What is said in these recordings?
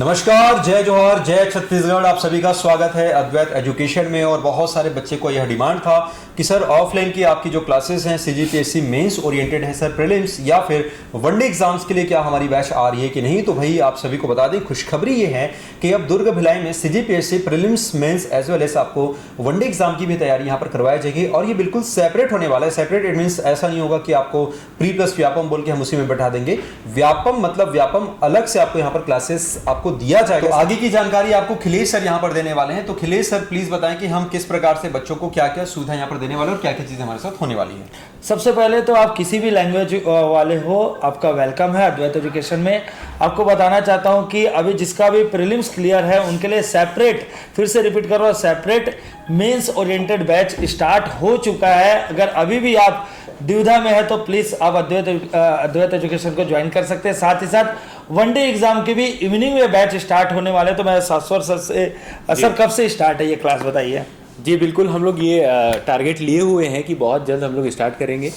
नमस्कार, जय जोहर, जय छत्तीसगढ़। आप सभी का स्वागत है अद्वैत एजुकेशन में। और बहुत सारे बच्चे को यह डिमांड था कि सर ऑफलाइन की आपकी जो क्लासेस हैं सीजीपीएससी मेंस ओरिएंटेड है सर, प्रीलिम्स या फिर वनडे एग्जाम्स के लिए क्या हमारी बैच आ रही है कि नहीं। तो भाई आप सभी को बता दें, खुशखबरी ये है कि अब दुर्ग भिलाई में CGPSC prelims mains as well as आपको वनडे एग्जाम की भी तैयारी यहाँ पर करवाई जाएगी। और ये बिल्कुल सेपरेट होने वाला है। सेपरेट इट मीन्स ऐसा नहीं होगा कि आपको प्री प्लस व्यापम बोल के हम उसी में बैठा देंगे। व्यापम मतलब व्यापम अलग से आपको यहाँ पर क्लासेस आपको दिया जाएगा। तो आगे की जानकारी आपको खिलेश सर यहाँ पर देने वाले हैं। तो खिलेश सर प्लीज बताएं कि हम किस प्रकार से बच्चों को क्या क्या सुविधा यहाँ पर देने वाले हैं और क्या क्या चीजें हमारे साथ होने वाली है। सबसे पहले तो आप किसी भी लैंग्वेज वाले हो, आपका वेलकम है अद्वैत एजुकेशन में। आपको बताना चाहता हूं कि अभी जिसका भी प्रीलिम्स क्लियर है उनके लिए सेपरेट, फिर से रिपीट कर रहा हूं, separate mains oriented batch start हो चुका है। अगर अभी भी आप दुविधा में है तो प्लीज़ आप अद्वैत एजुकेशन को ज्वाइन कर सकते हैं। साथ ही साथ वनडे एग्जाम के भी इवनिंग में बैच स्टार्ट होने वाले। तो मैं शाश्वत सर से, सर कब से स्टार्ट है ये क्लास बताइए। जी बिल्कुल, हम लोग ये टारगेट लिए हुए हैं कि बहुत जल्द हम लोग स्टार्ट करेंगे।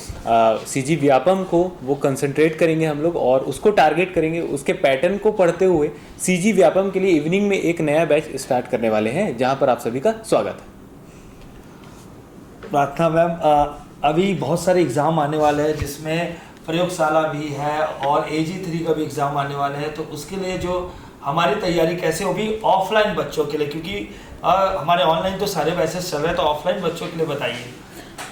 सीजी व्यापम को वो कंसंट्रेट करेंगे हम लोग और उसको टारगेट करेंगे। उसके पैटर्न को पढ़ते हुए सीजी व्यापम के लिए इवनिंग में एक नया बैच स्टार्ट करने वाले हैं, जहां पर आप सभी का स्वागत है। प्रार्थना मैम, अभी बहुत सारे एग्ज़ाम आने वाले हैं जिसमें प्रयोगशाला भी है और AG3 का भी एग्ज़ाम आने वाले हैं। तो उसके लिए जो हमारी तैयारी कैसे होगी ऑफलाइन बच्चों के लिए, क्योंकि हमारे ऑनलाइन तो सारे बैचेस चल रहे हैं, तो ऑफलाइन बच्चों के लिए बताइए।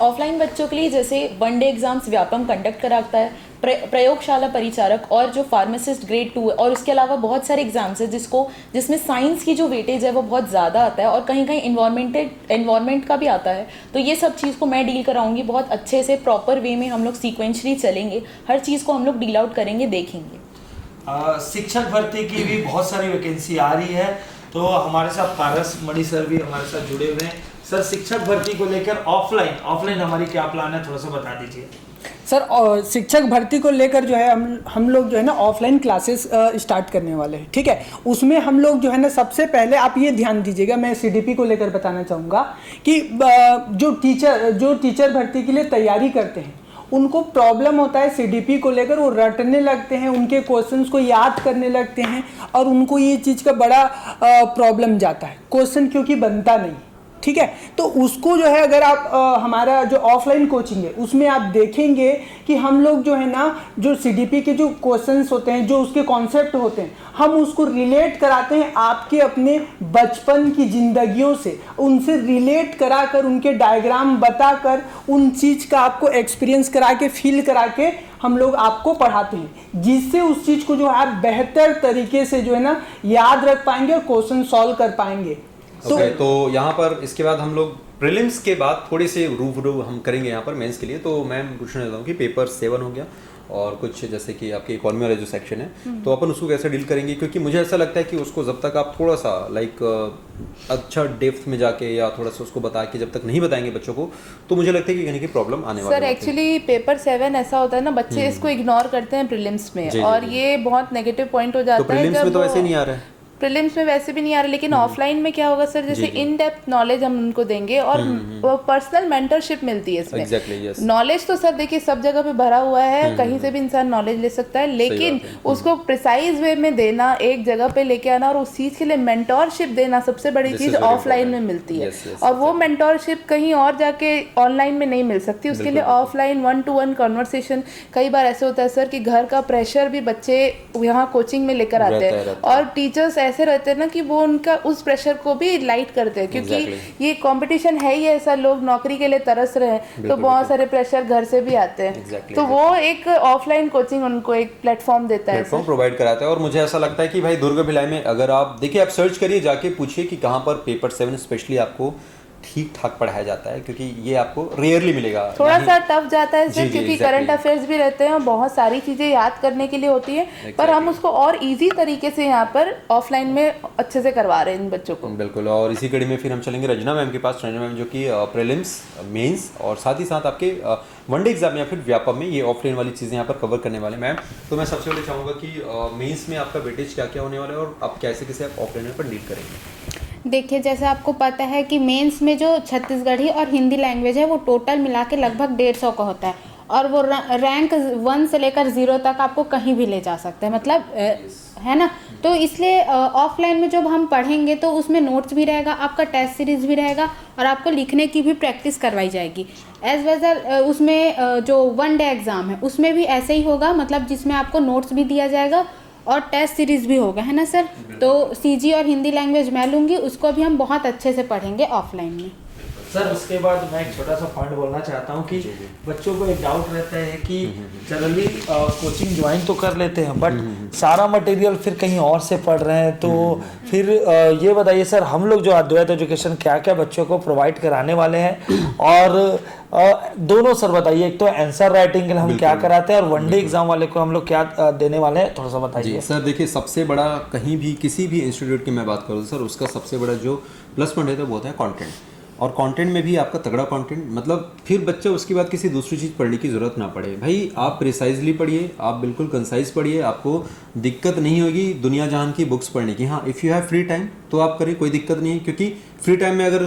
ऑफलाइन बच्चों के लिए जैसे वनडे एग्जाम्स व्यापम कंडक्ट कराता है, प्रयोगशाला परिचारक और जो फार्मासिस्ट ग्रेड 2 है, और उसके अलावा बहुत सारे एग्जाम्स है जिसमें साइंस की जो वेटेज है वो बहुत ज़्यादा आता है और कहीं कहीं इन्वायरमेंट का भी आता है। तो ये सब चीज़ को मैं डील कराऊंगी बहुत अच्छे से, प्रॉपर वे में हम लोग सीक्वेंशली चलेंगे, हर चीज़ को हम लोग डील आउट करेंगे, देखेंगे। शिक्षक भर्ती की भी बहुत सारी वैकेंसी आ रही है, तो हमारे साथ पारस मणि सर भी हमारे साथ जुड़े हुए हैं। सर शिक्षक भर्ती को लेकर ऑफलाइन हमारी क्या प्लान है, थोड़ा सा बता दीजिए। सर शिक्षक भर्ती को लेकर जो है हम लोग जो है ना ऑफलाइन क्लासेस स्टार्ट करने वाले हैं, ठीक है। उसमें हम लोग जो है ना सबसे पहले आप ये ध्यान दीजिएगा, मैं CDP को लेकर बताना चाहूँगा कि जो टीचर भर्ती के लिए तैयारी करते हैं उनको प्रॉब्लम होता है CDP को लेकर। वो रटने लगते हैं, उनके क्वेश्चंस को याद करने लगते हैं और उनको ये चीज़ का बड़ा प्रॉब्लम जाता है, क्वेश्चन क्योंकि बनता नहीं, ठीक है। तो उसको जो है अगर आप हमारा जो ऑफलाइन कोचिंग है उसमें आप देखेंगे कि हम लोग जो है ना जो CDP के जो क्वेश्चंस होते हैं, जो उसके कॉन्सेप्ट होते हैं, हम उसको रिलेट कराते हैं आपके अपने बचपन की जिंदगियों से, उनसे रिलेट कराकर, उनके डायग्राम बताकर, उन चीज़ का आपको एक्सपीरियंस करा के, फील करा के हम लोग आपको पढ़ाते हैं, जिससे उस चीज़ को जो है आप बेहतर तरीके से जो है ना याद रख पाएंगे और क्वेश्चन सॉल्व कर पाएंगे। तो यहाँ पर इसके बाद हम लोग प्रीलिम्स के बाद थोड़े से रूबरू हम करेंगे यहाँ पर मेंस के लिए। तो मैं पूछना चाहता हूँ कि पेपर 7 हो गया और कुछ जैसे कि आपके इकोनॉमी वाला जो सेक्शन है, तो अपन उसको कैसे डील करेंगे, क्योंकि मुझे ऐसा लगता है कि उसको जब तक आप थोड़ा सा अच्छा डेप्थ में जाके या थोड़ा सा उसको बता के जब तक नहीं बताएंगे बच्चों को, तो मुझे लगता है कि कहीं की प्रॉब्लम आने वाली है। सर एक्चुअली पेपर 7 ऐसा होता है ना, बच्चे इसको इग्नोर करते हैं प्रीलिम्स में, और ये बहुत नेगेटिव पॉइंट हो जाता है। प्रीलिम्स में तो वैसे नहीं आ रहा है, प्रीलिम्स में वैसे भी नहीं आ रहा, लेकिन ऑफलाइन में क्या होगा सर, जैसे इन डेप्थ नॉलेज हम उनको देंगे और पर्सनल मेंटरशिप मिलती है इसमें। yes. नॉलेज तो सर देखिए सब जगह पे भरा हुआ है, कहीं से भी इंसान नॉलेज ले सकता है, लेकिन उसको प्रिसाइज वे में देना, एक जगह पे लेके आना और उस चीज के लिए मेंटरशिप देना, सबसे बड़ी चीज ऑफलाइन में मिलती है। और वो मेंटरशिप कहीं और जाके ऑनलाइन में नहीं मिल सकती, उसके लिए ऑफलाइन 1-to-1 कॉन्वर्सेशन। कई बार ऐसे होता है सर कि घर का प्रेशर भी बच्चे यहाँ कोचिंग में लेकर आते हैं और टीचर्स ऐसे रहते हैं ना कि वो उनका उस प्रेशर को भी लाइट करते हैं, क्योंकि ये कंपटीशन है ही ऐसा, लोग नौकरी के लिए तरस रहे हैं, तो बहुत सारे प्रेशर घर से भी आते हैं। तो वो एक ऑफलाइन कोचिंग उनको एक प्लेटफॉर्म देता है, प्लेटफॉर्म प्रोवाइड कराता है। और मुझे ऐसा लगता है कि भाई दुर्ग भिलाई में अगर आप देखिए, आप सर्च करिए, जाके पूछिए कि कहाँ पर पेपर 7 स्पेशली आपको ठीक ठाक पढ़ाया जाता है, क्योंकि ये आपको रेयरली मिलेगा। थोड़ा सा टफ जाता है सर, क्योंकि करंट अफेयर्स भी रहते हैं और बहुत सारी चीजें याद करने के लिए होती है, पर हम उसको और इजी तरीके से यहाँ पर ऑफलाइन में अच्छे से करवा रहे हैं इन बच्चों को। बिल्कुल। और इसी कड़ी में फिर हम चलेंगे रजना मैम के पास। रजना मैम जो कि प्रीलिम्स, मेंस और साथ ही साथ आपके वनडे एग्जाम या फिर व्यापम में ये ऑफलाइन वाली चीज़ें यहाँ पर कवर करने वाले मैम। तो मैं सबसे पहले चाहूँगा कि मेंस में आपका वेटेज क्या क्या होने वाला है और आप कैसे आप ऑफलाइन पर डील करेंगे। देखिए, जैसे आपको पता है कि मेंस में जो छत्तीसगढ़ी और हिंदी लैंग्वेज है वो टोटल मिला के लगभग 150 का होता है, और वो रैंक 1 से लेकर 0 तक आपको कहीं भी ले जा सकते हैं, मतलब है ना। तो इसलिए ऑफलाइन में जब हम पढ़ेंगे तो उसमें नोट्स भी रहेगा, आपका टेस्ट सीरीज भी रहेगा और आपको लिखने की भी प्रैक्टिस करवाई जाएगी। एज वेल उसमें जो 1 डे एग्ज़ाम है उसमें भी ऐसे ही होगा, मतलब जिसमें आपको नोट्स भी दिया जाएगा और टेस्ट सीरीज भी होगा, है ना सर। तो सीजी और हिंदी लैंग्वेज मैं लूँगी, उसको भी हम बहुत अच्छे से पढ़ेंगे ऑफलाइन में। सर उसके बाद मैं एक छोटा सा पॉइंट बोलना चाहता हूँ कि बच्चों को एक डाउट रहता है कि जनरली कोचिंग ज्वाइन तो कर लेते हैं बट सारा मटेरियल फिर कहीं और से पढ़ रहे हैं, तो फिर ये बताइए सर, हम लोग जो अद्वैत एजुकेशन क्या क्या बच्चों को प्रोवाइड कराने वाले हैं, और दोनों सर बताइए, एक तो आंसर राइटिंग के लिए हम क्या कराते हैं और 1 डे एग्जाम वाले को हम लोग क्या देने वाले हैं, थोड़ा सा बताइए। सर देखिए, सबसे बड़ा कहीं भी किसी भी इंस्टीट्यूट की मैं बात करूँ सर, उसका सबसे बड़ा जो प्लस पॉइंट है तो वो होता है कंटेंट, और कंटेंट में भी आपका तगड़ा कंटेंट, मतलब फिर बच्चे उसके बाद किसी दूसरी चीज़ पढ़ने की ज़रूरत ना पड़े। भाई आप प्रिसाइजली पढ़िए, आप बिल्कुल कंसाइज पढ़िए, आपको दिक्कत नहीं होगी दुनिया जहान की बुक्स पढ़ने की। हाँ, if you have free time तो आप करिए, कोई दिक्कत नहीं है, क्योंकि फ्री टाइम में अगर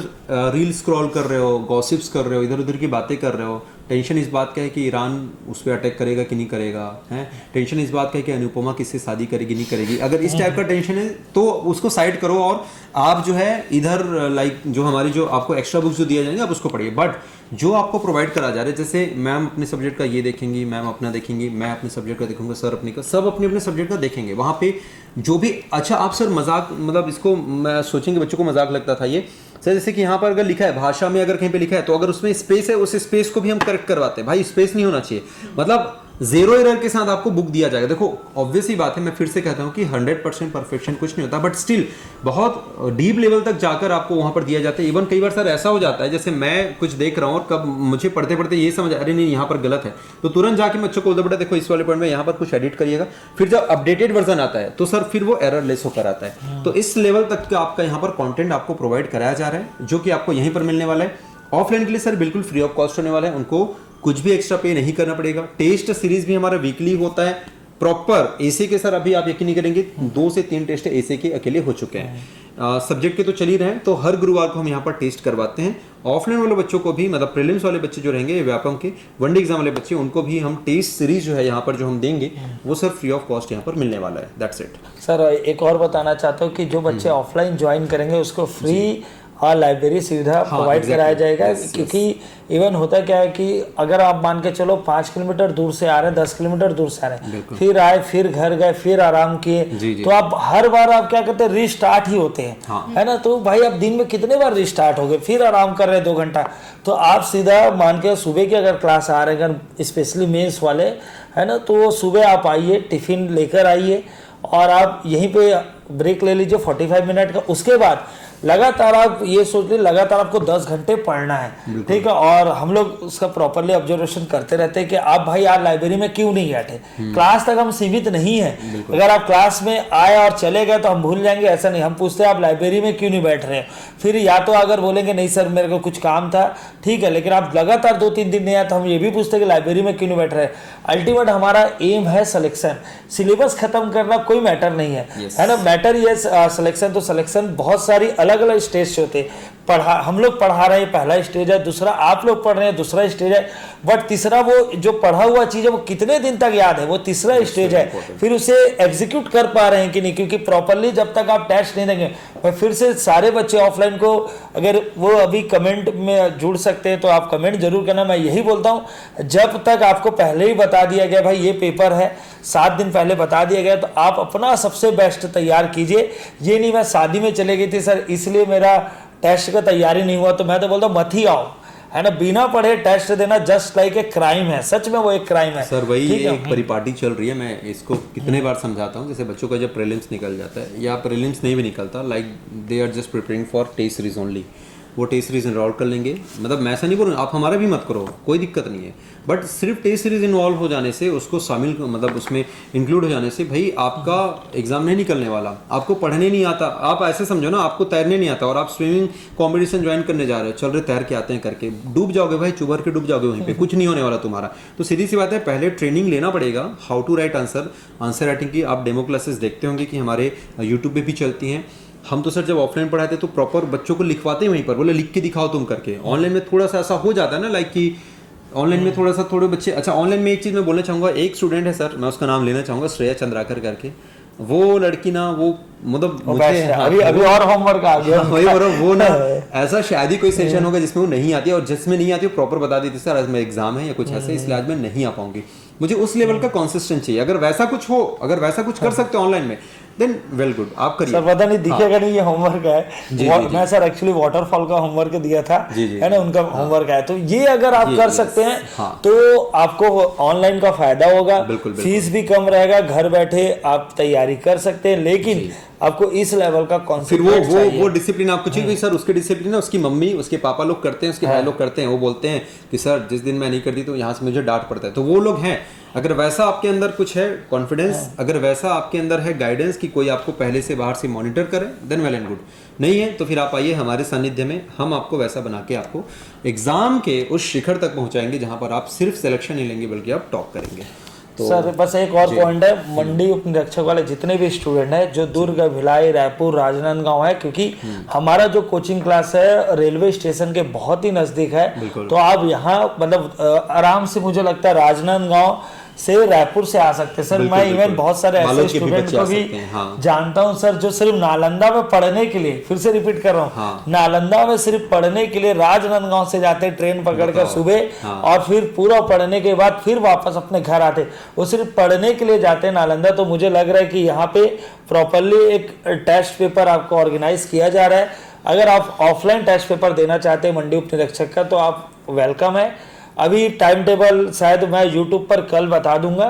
रील स्क्रॉल कर रहे हो, गॉसिप्स कर रहे हो, इधर उधर की बातें कर रहे हो, टेंशन इस बात का है कि ईरान उस पर अटैक करेगा कि नहीं करेगा, है टेंशन इस बात का है कि अनुपमा किससे शादी करेगी नहीं करेगी, अगर इस टाइप का टेंशन है तो उसको साइड करो और आप जो है इधर लाइक जो हमारी जो आपको एक्स्ट्रा बुक्स जो दिया जाएंगे आप उसको पढ़िए। बट जो आपको प्रोवाइड करा जा रहे हैं, जैसे मैम अपने सब्जेक्ट का ये देखेंगी, मैम अपना देखेंगी, मैं अपने सब्जेक्ट का देखूंगा, सर अपने का, सब अपने अपने सब्जेक्ट का देखेंगे। वहाँ पे जो भी अच्छा आप सर मजाक, मतलब इसको मैं सोचेंगे बच्चों को मजाक लगता था ये सर, जैसे कि यहाँ पर अगर लिखा है भाषा में, अगर कहीं पे लिखा है तो अगर उसमें स्पेस है उस स्पेस को भी हम करेक्ट करवाते हैं। भाई स्पेस नहीं होना चाहिए, मतलब 0 एरर के साथ आपको बुक दिया जाएगा। देखो ऑब्वियस ही बात है, मैं फिर से कहता हूँ कि 100% परफेक्शन कुछ नहीं होता, बट स्टिल बहुत डीप लेवल तक जाकर आपको वहाँ पर दिया जाता है। इवन कई बार सर ऐसा हो जाता है, जैसे मैं कुछ देख रहा हूँ और कब मुझे पढ़ते पढ़ते ये समझ, अरे नहीं यहाँ पर गलत है, तो तुरंत जाके मैं बच्चों को बोलता बेटा देखो इस वाले पॉइंट में यहाँ पर कुछ एडिट करिएगा। फिर जब अपडेटेड वर्जन आता है तो सर फिर वो एरर लेस होकर आता है। तो इस लेवल तक का आपका यहाँ पर कॉन्टेंट आपको प्रोवाइड कराया जा रहा है, जो कि आपको यहीं पर मिलने वाला है। ऑफलाइन के लिए सर बिल्कुल फ्री ऑफ कॉस्ट होने वाला है, उनको कुछ भी एक्स्ट्रा पे नहीं करना पड़ेगा। टेस्ट सीरीज भी हमारा वीकली होता है प्रॉपर एसे के सर, अभी आप यकीन नहीं करेंगे 2 से 3 टेस्ट एसे के अकेले हो चुके हैं। सब्जेक्ट के तो चल ही रहे हैं, तो हर गुरुवार को हम यहाँ पर टेस्ट करवाते हैं। ऑफलाइन वाले बच्चों को भी, मतलब प्रीलिम्स वाले बच्चे जो रहेंगे, व्यापम के 1 डे एग्जाम वाले बच्चे, उनको भी हम टेस्ट सीरीज जो है यहाँ पर जो हम देंगे वो सर फ्री ऑफ कॉस्ट यहाँ पर मिलने वाला है। That's it sir. एक और बताना चाहता हूँ कि जो बच्चे ऑफलाइन ज्वाइन करेंगे उसको फ्री और लाइब्रेरी सुविधा प्रोवाइड कराया जाएगा, क्योंकि इवन होता क्या है कि अगर आप मान के चलो 5 किलोमीटर दूर से आ रहे हैं, 10 किलोमीटर दूर से आ रहे हैं, फिर आए, फिर घर गए, फिर आराम किए, तो आप हर बार आप क्या करते हैं, रीस्टार्ट ही होते हैं, है ना। तो भाई आप दिन में कितने बार रीस्टार्ट हो गए, फिर आराम कर रहे हैं 2 घंटा, तो आप सीधा मान के सुबह की अगर क्लास आ रहे हैं, अगर स्पेशली मेंस वाले, है ना, तो सुबह आप आइए, टिफिन लेकर आइए और आप यहीं पे ब्रेक ले लीजिए 45 मिनट का। उसके बाद लगातार आप ये सोच लीजिए, लगातार आपको 10 घंटे पढ़ना है, ठीक है। और हम लोग उसका प्रॉपरली ऑब्जर्वेशन करते रहते हैं कि आप भाई यार लाइब्रेरी में क्यों नहीं बैठे, क्लास तक हम सीमित नहीं है। अगर आप क्लास में आए और चले गए तो हम भूल जाएंगे, ऐसा नहीं। हम पूछते हैं आप लाइब्रेरी में क्यों नहीं बैठ रहे, फिर या तो अगर बोलेंगे नहीं सर मेरे को कुछ काम था, ठीक है, लेकिन आप लगातार 2-3 दिन नहीं आए तो हम ये भी पूछते हैं कि लाइब्रेरी में क्यों नहीं बैठ रहे। अल्टीमेट हमारा एम है सिलेक्शन, सिलेबस खत्म करना कोई मैटर नहीं है ना, मैटर ये सिलेक्शन। तो सिलेक्शन बहुत सारी अलग अलग स्टेज से होते हैं। हम लोग पढ़ा रहे हैं, पहला स्टेज है, दूसरा आप लोग पढ़ रहे हैं, दूसरा स्टेज है, बट तीसरा वो जो पढ़ा हुआ चीज है वो कितने दिन तक याद है, वो तीसरा स्टेज है। फिर उसे एग्जीक्यूट कर पा रहे हैं कि नहीं, क्योंकि प्रॉपरली जब तक आप टेस्ट नहीं देंगे। फिर से सारे बच्चे ऑफलाइन को, अगर वो अभी कमेंट में जुड़ सकते हैं तो आप कमेंट जरूर करना। मैं यही बोलता हूँ, जब तक आपको पहले ही बता दिया गया भाई ये पेपर है, 7 दिन पहले बता दिया गया, तो आप अपना सबसे बेस्ट तैयार कीजिए। ये नहीं मैं शादी में चले गई थी सर इसलिए मेरा टेस्ट का तैयारी नहीं हुआ, तो मैं तो बोलता हूँ मत ही आओ, है ना। बिना पढ़े टेस्ट देना जस्ट लाइक ए क्राइम है, सच में वो एक क्राइम है सर। वही एक परिपाटी चल रही है, मैं इसको कितने बार समझाता हूँ। जैसे बच्चों का जब प्रीलिम्स निकल जाता है या प्रीलिम्स नहीं भी निकलता, like they are just preparing for test series only, वो टेस्ट सीरीज इन्वॉल्व कर लेंगे। मतलब मैं ऐसा नहीं बोल रहा हूँ आप हमारा भी मत करो, कोई दिक्कत नहीं है, बट सिर्फ टेस्ट सीरीज इन्वॉल्व हो जाने से, उसको शामिल, मतलब उसमें इंक्लूड हो जाने से भाई आपका एग्जाम नहीं निकलने वाला। आपको पढ़ने नहीं आता, आप ऐसे समझो ना, आपको तैरने नहीं आता और आप स्विमिंग कंपटीशन ज्वाइन करने जा रहे हो, चल रहे तैर के आते हैं करके, डूब जाओगे भाई, चुभर के डूब जाओगे, वहीं पे कुछ नहीं होने वाला तुम्हारा। तो सीधी सी बात है, पहले ट्रेनिंग लेना पड़ेगा how to write answer writing की। आप डेमो क्लासेस देखते होंगे कि हमारे यूट्यूब पे भी चलती हैं। हम तो सर जब ऑफलाइन पढ़ाते तो प्रॉपर बच्चों को लिखवाते हैं वहीं पर, बोले लिख के दिखाओ तुम करके। ऑनलाइन में थोड़ा सा ऐसा हो जाता है ना, लाइक कि ऑनलाइन में थोड़े बच्चे, अच्छा ऑनलाइन में एक चीज़ मैं बोलना चाहूँगा, एक स्टूडेंट है सर, मैं उसका नाम लेना चाहूँगा, श्रेया चंद्राकर करके, वो लड़की ना वो मतलब वो मुझे best है। हाँ, अभी वो- और होमवर्क आ गया वही बोल रहा हूँ, वो ना ऐसा शायद ही कोई सेशन होगा जिसमें वो नहीं आती है, और जिसमें नहीं आती वो प्रॉपर बता देती सर आज मेरा एग्जाम है या कुछ ऐसे, इसलिए आज मैं नहीं आ पाऊंगी। मुझे उस लेवल का कंसिस्टेंट चाहिए। अगर वैसा कुछ हो, अगर वैसा कुछ कर सकते हो ऑनलाइन में, देन वेल गुड, आप करिए। सर पता नहीं दिखेगा नहीं, ये होमवर्क है। जी, मैं सर एक्चुअली वाटरफॉल का होमवर्क दिया था, जी, जी, है ना, उनका होमवर्क है। तो ये अगर आप कर सकते हैं तो आपको ऑनलाइन का फायदा होगा, बिल्कुल, बिल्कुल। फीस भी कम रहेगा, घर बैठे आप तैयारी कर सकते हैं, लेकिन आपको इस लेवल का फिर कॉन्सेप्ट वो डिसिप्लिन आपको चाहिए। सर उसके डिसिप्लिन है, उसकी मम्मी उसके पापा लोग करते हैं, उसके भाई लोग करते हैं, वो बोलते हैं कि सर जिस दिन मैं नहीं करती तो यहाँ से मुझे डांट पड़ता है, तो वो लोग हैं। अगर वैसा आपके अंदर कुछ है कॉन्फिडेंस, अगर वैसा आपके अंदर है गाइडेंस कि कोई आपको पहले से बाहर से मॉनिटर करे, देन वेल एंड गुड। नहीं है तो फिर आप आइए हमारे सानिध्य में, हम आपको वैसा बना के आपको एग्जाम के उस शिखर तक पहुंचाएंगे जहां पर आप सिर्फ सिलेक्शन नहीं लेंगे बल्कि आप टॉप करेंगे। तो सर बस एक और पॉइंट है, मंडी उपनिरीक्षक वाले जितने भी स्टूडेंट हैं जो दुर्ग, भिलाई, रायपुर, राजनांदगांव है, क्योंकि हमारा जो कोचिंग क्लास है रेलवे स्टेशन के बहुत ही नजदीक है, तो आप यहाँ मतलब आराम से मुझे लगता है राजनांदगांव से रायपुर से आ सकते हैं सर। बिल्कुल, मैं बिल्कुल। इवन बहुत सारे ऐसे बालोद के भी स्टूडेंट बच्चे को आ भी सकते हैं, हाँ। जानता हूं सर जो सिर्फ नालंदा में पढ़ने के लिए, फिर से रिपीट कर रहा हूँ, हाँ। नालंदा में सिर्फ पढ़ने के लिए राजनांदगांव से जाते ट्रेन पकड़कर सुबह, हाँ। और फिर पूरा पढ़ने के बाद फिर वापस अपने घर आते। वो सिर्फ पढ़ने के लिए जाते हैं नालंदा। तो मुझे लग रहा है कि यहाँ पे प्रॉपरली एक टेस्ट पेपर आपको ऑर्गेनाइज किया जा रहा है। अगर आप ऑफलाइन टेस्ट पेपर देना चाहते हैं मंडी उपनिरीक्षक का तो आप वेलकम है। अभी टाइम टेबल शायद मैं यूट्यूब पर कल बता दूंगा,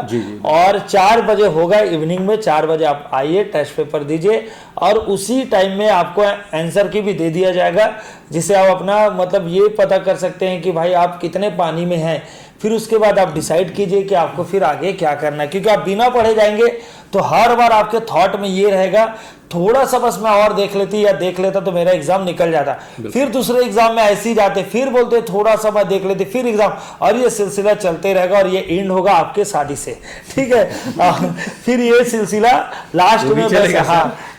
और 4 बजे होगा इवनिंग में, 4 बजे आप आइए, टेस्ट पेपर दीजिए, और उसी टाइम में आपको आंसर की भी दे दिया जाएगा, जिससे आप अपना मतलब ये पता कर सकते हैं कि भाई आप कितने पानी में हैं। फिर उसके बाद आप डिसाइड कीजिए कि आपको फिर आगे क्या करना है, क्योंकि आप बिना पढ़े जाएंगे तो हर बार आपके थॉट में ये रहेगा थोड़ा सा बस मैं और देख लेती या देख लेता तो मेरा एग्जाम निकल जाता। फिर दूसरे एग्जाम में ऐसे ही जाते, फिर बोलते थोड़ा सा मैं देख लेती, फिर एग्जाम, और ये सिलसिला चलते रहेगा, और ये एंड होगा आपके शादी से, ठीक है। फिर ये सिलसिला लास्ट में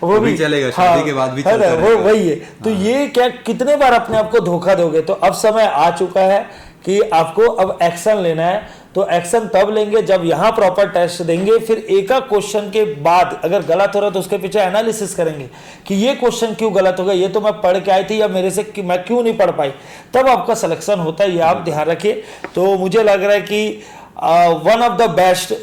वो भी चलेगा, शादी के बाद भी चलता वो रहेगा। वही है। तो ये क्या कितने बार अपने आप को धोखा दोगे। तो अब समय आ चुका है कि आपको अब एक्शन लेना है। तो एक्शन तब लेंगे जब यहाँ प्रॉपर टेस्ट देंगे, फिर एक क्वेश्चन के बाद अगर गलत हो रहा है तो उसके पीछे एनालिसिस करेंगे कि ये क्वेश्चन क्यों गलत हो गया, ये तो मैं पढ़ के आई थी या मेरे से मैं क्यों नहीं पढ़ पाई, तब आपका सिलेक्शन होता है। ये आप ध्यान रखिए। तो मुझे लग रहा है कि वन ऑफ द बेस्ट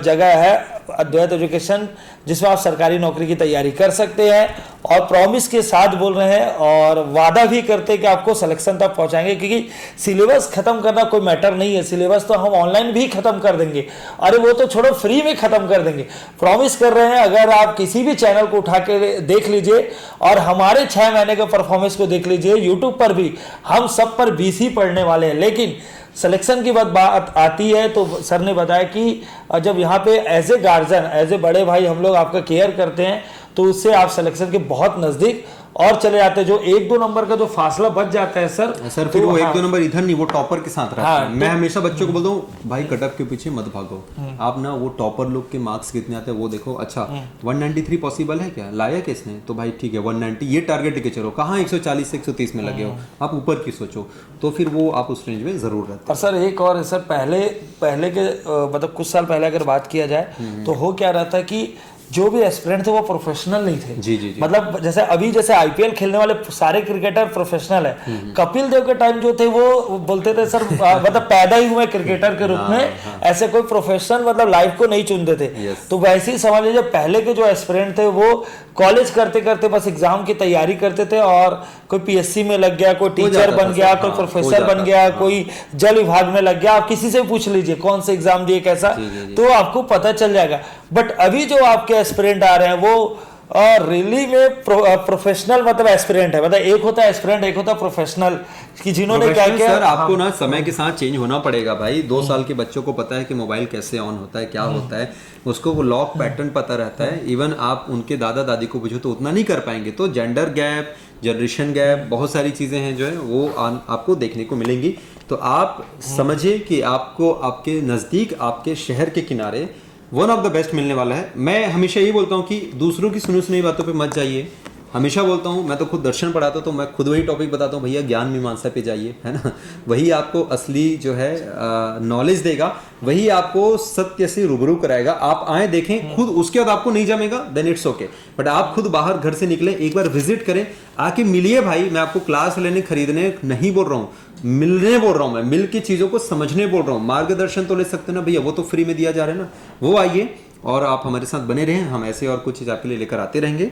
जगह है अद्वैत एजुकेशन, जिसमें आप सरकारी नौकरी की तैयारी कर सकते हैं, और प्रॉमिस के साथ बोल रहे हैं और वादा भी करते हैं कि आपको सिलेक्शन तक पहुंचाएंगे, क्योंकि सिलेबस खत्म करना कोई मैटर नहीं है। सिलेबस तो हम ऑनलाइन भी खत्म कर देंगे, अरे वो तो छोड़ो फ्री में खत्म कर देंगे, प्रॉमिस कर रहे हैं। अगर आप किसी भी चैनल को उठा के देख लीजिए और हमारे 6 महीने के परफॉर्मेंस को देख लीजिए, यूट्यूब पर भी हम सब पर 20 ही पढ़ने वाले हैं। लेकिन सिलेक्शन की बात आती है तो सर ने बताया कि जब यहाँ पे as a guardian, as a बड़े भाई हम लोग आपका केयर करते हैं, तो उससे आप सिलेक्शन के बहुत नजदीक और चले जाते हैं। जो 1-2 नंबर का जो फासला बच जाता है सर फिर तो वो 1-2 नंबर इधर नहीं, वो टॉपर के साथ रहता है। मैं हमेशा बच्चों को बोलता हूँ भाई कटअप के पीछे मत भागो, आप ना वो टॉपर लोग के मार्क्स कितने आते हैं वो देखो। अच्छा 193 पॉसिबल है क्या, लाया किसने, तो भाई ठीक है 190 ये टारगेट लेके चलो। कहाँ 140 से 130 में लगे हो, आप ऊपर की सोचो, तो फिर वो आप उस रेंज में जरूर रहते। और सर एक और सर पहले के मतलब कुछ साल पहले अगर बात किया जाए तो हो क्या रहा था कि जो भी एस्पिरेंट थे वो प्रोफेशनल नहीं थे। जी। मतलब जैसे आईपीएल खेलने वाले सारे क्रिकेटर प्रोफेशनल है। कपिल देव के टाइम जो थे वो बोलते थे सर मतलब पैदा ही हुए क्रिकेटर के रूप में, ऐसे कोई प्रोफेशनल मतलब लाइफ को नहीं चुनते थे। तो वैसे ही समझ लीजिए पहले के जो एस्पिरेंट थे वो कॉलेज करते करते बस एग्जाम की तैयारी करते थे, और कोई पीएससी में लग गया, कोई टीचर बन गया, कोई प्रोफेसर बन गया, कोई जल विभाग में लग गया। आप किसी से पूछ लीजिए कौन से एग्जाम दिए कैसा, तो आपको पता चल जाएगा। बट अभी जो आपके एस्पिरेंट आ रहे हैं वो रियली में प्रोफेशनल मतलब एस्पिरेंट है। मतलब एक होता है एस्पिरेंट, एक होता है प्रोफेशनल, कि जिन्होंने क्या किया सर आपको ना समय के साथ चेंज होना पड़ेगा भाई। 2 साल के बच्चों को पता है कि मोबाइल कैसे ऑन होता है, क्या होता है, उसको वो लॉक पैटर्न पता रहता है। इवन आप उनके दादा दादी को पूछो तो उतना नहीं कर पाएंगे। तो जेंडर गैप, जनरेशन गैप, बहुत सारी चीजें हैं जो है वो आपको देखने को मिलेंगी। तो आप समझिए कि आपको आपके नजदीक, आपके शहर के किनारे वन ऑफ द बेस्ट मिलने वाला है। मैं हमेशा यही बोलता हूँ कि दूसरों की सुनी सुनी बातों पे मत जाइए, हमेशा बोलता हूँ, मैं तो खुद दर्शन पढ़ाता हूँ तो मैं खुद वही टॉपिक बताता हूँ, भैया ज्ञान मीमांसा पे जाइए, है ना। वही आपको असली जो है नॉलेज देगा, वही आपको सत्य से रूबरू कराएगा। आप आए देखें खुद, उसके बाद आपको नहीं जमेगा देन इट्स ओके, बट आप खुद बाहर घर से निकले, एक बार विजिट करें, आके मिलिए भाई। मैं आपको क्लास लेने खरीदने नहीं बोल रहा हूँ, मिलने बोल रहा हूँ, मैं मिल के चीज़ों को समझने बोल रहा हूँ। मार्गदर्शन तो ले सकते हैं ना भैया, वो तो फ्री में दिया जा रहा है ना, वो आइए और आप हमारे साथ बने रहें, हम ऐसे और कुछ चीज़ आपके लिए लेकर आते रहेंगे।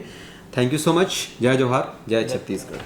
Thank you so much. जय जोहार, जय छत्तीसगढ़।